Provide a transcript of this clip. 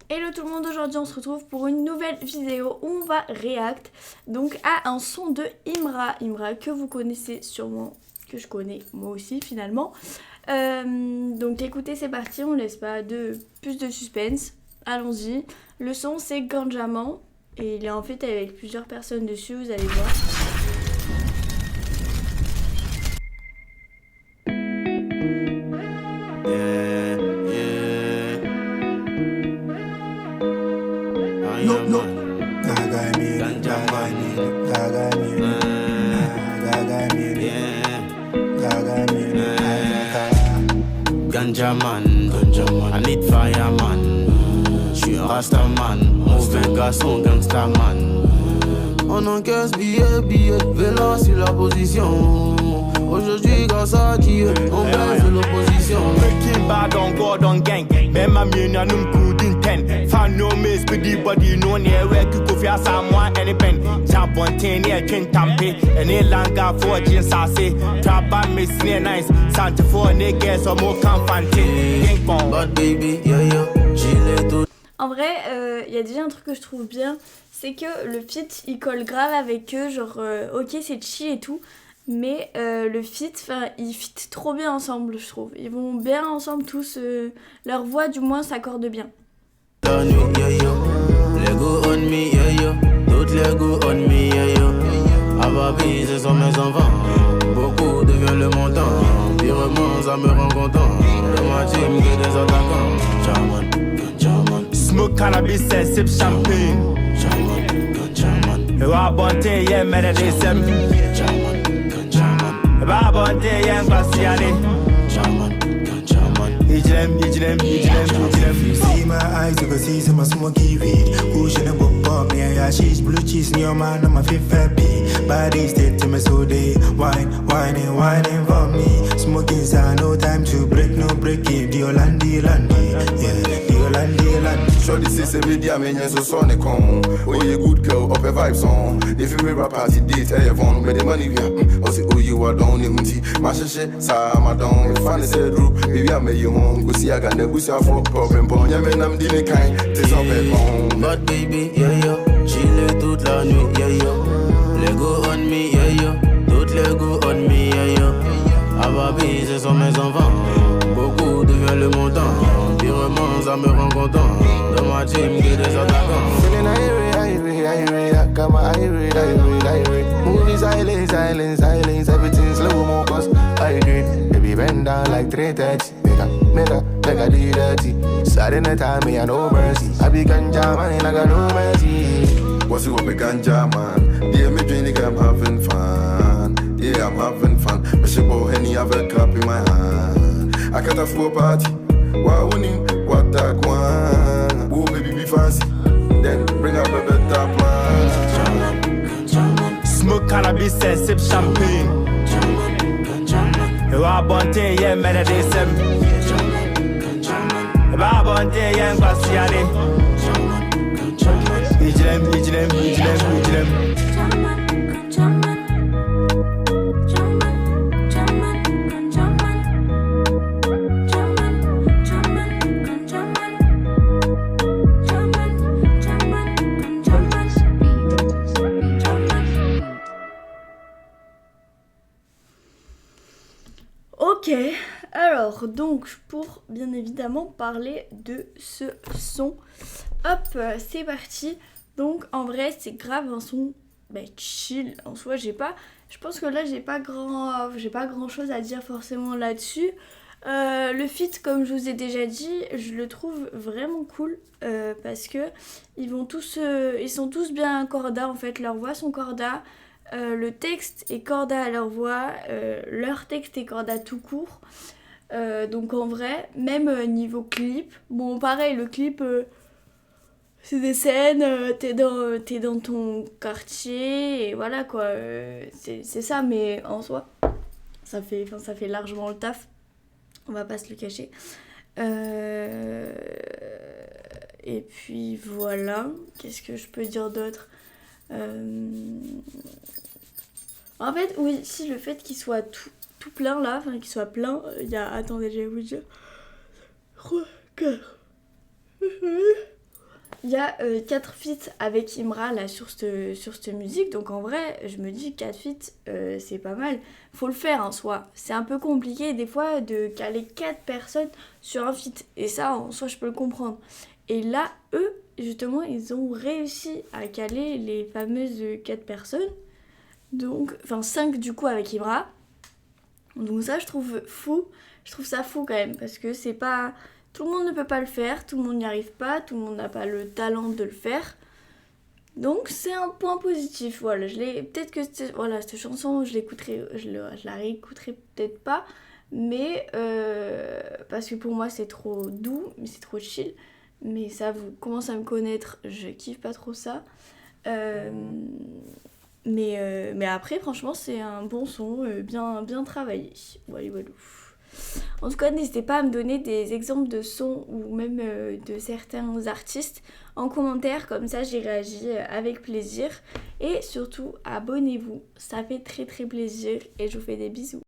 Hello tout le monde, aujourd'hui on se retrouve pour une nouvelle vidéo où on va react donc à un son de Imra que vous connaissez sûrement, que je connais moi aussi finalement. Donc écoutez, c'est parti, on laisse pas plus de suspense, allons-y. Le son c'est Ganjaman et il est en fait avec plusieurs personnes dessus, vous allez voir. No. Ganja man, I need fireman. Je suis un rasta man, mauvais garçon, gangsta man. On encaisse billet, vélo sur la position. Aujourd'hui, grâce à Dieu, on baisse l'opposition. Breaking bad on God on gang. Même à mieux, nous couldn't ten. Fan no miss, but the body no near where you could feel someone any pen. Jump on 10 near King Tampe. And a langa for jeans, I say. Trap by miss near nice. Santa for niggas or more confronting. But baby, yeah, chill tout. En vrai, y a déjà un truc que je trouve bien, c'est que le feat il colle grave avec eux, genre ok c'est chill et tout, mais le feat, ils fit trop bien ensemble je trouve. Ils vont bien ensemble tous, leur voix du moins s'accorde bien. La nuit, Lego on me, toutes Lego on me, Ababi, ce sont mes enfants. Beaucoup devient le montant. Virement, ça me rend content. De ma team, que des attaquants. Jaman. Smoke cannabis and sip champagne. Jaman. Rabonte, yeah, medicine. Jaman. Rabonte, yeah, Bastiani. You see my eyes, you can see some smoky weed. Cushion and book up me, yeah, she's blue cheese in your man, I'm a fifth happy. Body stay to me so they whining for me. Smoking sign, no time to break, no breaking. The Olandi, yeah, the Olandi. Shorty say say me dia menye so so ne kon. Oh you good girl, up a vibe song. If you rap party date, I have on with the money we have. Oh say oh you are down in tea. My shit, sa ma down. If I say true, baby I make you home. Go see I got the bush for problem. Bon, ya men am dine kind. T'es en fait bon. But baby, yeah, chill toute la nuit, yeah. Lego on me, yeah. Toutes Lego on me, yeah. Ababi, ce sont mes enfants. Beaucoup devient le montant. Virement, ça me rend content. De ma team, que des attaquants. Feeling irate, got my irate. Movie silence, everything slow mo cause I agree. Baby bend down like 3:30. Make a do dirty. Saturday night time, me and no mercy. I be ganja man, I got no mercy. What's it with me ganja man? Yeah, me drink, I'm having fun. Yeah, I'm having fun. Me ship out Henny, have a cup in my hand. I can't afford party. Why winning? What that one? Oh, baby, be fancy. Then bring up a better plan. Smoke cannabis and sip champagne. Rabonte, yeah, medicine. Rabonte, yeah, Bastiani. Ok, alors donc pour bien évidemment parler de ce son, hop c'est parti. Donc en vrai c'est grave un son chill en soi, je pense que là j'ai pas grand chose à dire forcément là-dessus. Le feat comme je vous ai déjà dit, je le trouve vraiment cool parce que ils sont tous bien corda en fait, leurs voix sont corda. Le texte est corda à leur voix, leur texte est corda tout court. Donc en vrai, même niveau clip, bon pareil le clip c'est des scènes, t'es dans ton quartier et voilà quoi, c'est ça, mais en soi ça fait largement le taf, on va pas se le cacher. Et puis voilà, qu'est-ce que je peux dire d'autre? En fait, oui, si le fait qu'il soit tout plein là, enfin qu'il soit plein, il y a. Attendez, je vais vous dire. 3, 4. Il y a 4 feats avec Imra là sur cette musique, donc en vrai je me dis 4 feats c'est pas mal. Faut le faire en soi. C'est un peu compliqué des fois de caler 4 personnes sur un feat, et ça en soi je peux le comprendre. Et là eux justement ils ont réussi à caler les fameuses 4 personnes, donc enfin 5 du coup avec Imra. Donc ça je trouve ça fou quand même, parce que c'est pas... Tout le monde ne peut pas le faire, tout le monde n'y arrive pas, tout le monde n'a pas le talent de le faire. Donc c'est un point positif, voilà. Peut-être que cette chanson, je la réécouterai peut-être pas, mais parce que pour moi c'est trop doux, mais c'est trop chill. Mais ça, vous commencez à me connaître, je kiffe pas trop ça. Mais après, franchement, c'est un bon son, bien travaillé. Voilà. En tout cas, n'hésitez pas à me donner des exemples de sons ou même de certains artistes en commentaire, comme ça j'y réagis avec plaisir. Et surtout, abonnez-vous, ça fait très très plaisir et je vous fais des bisous.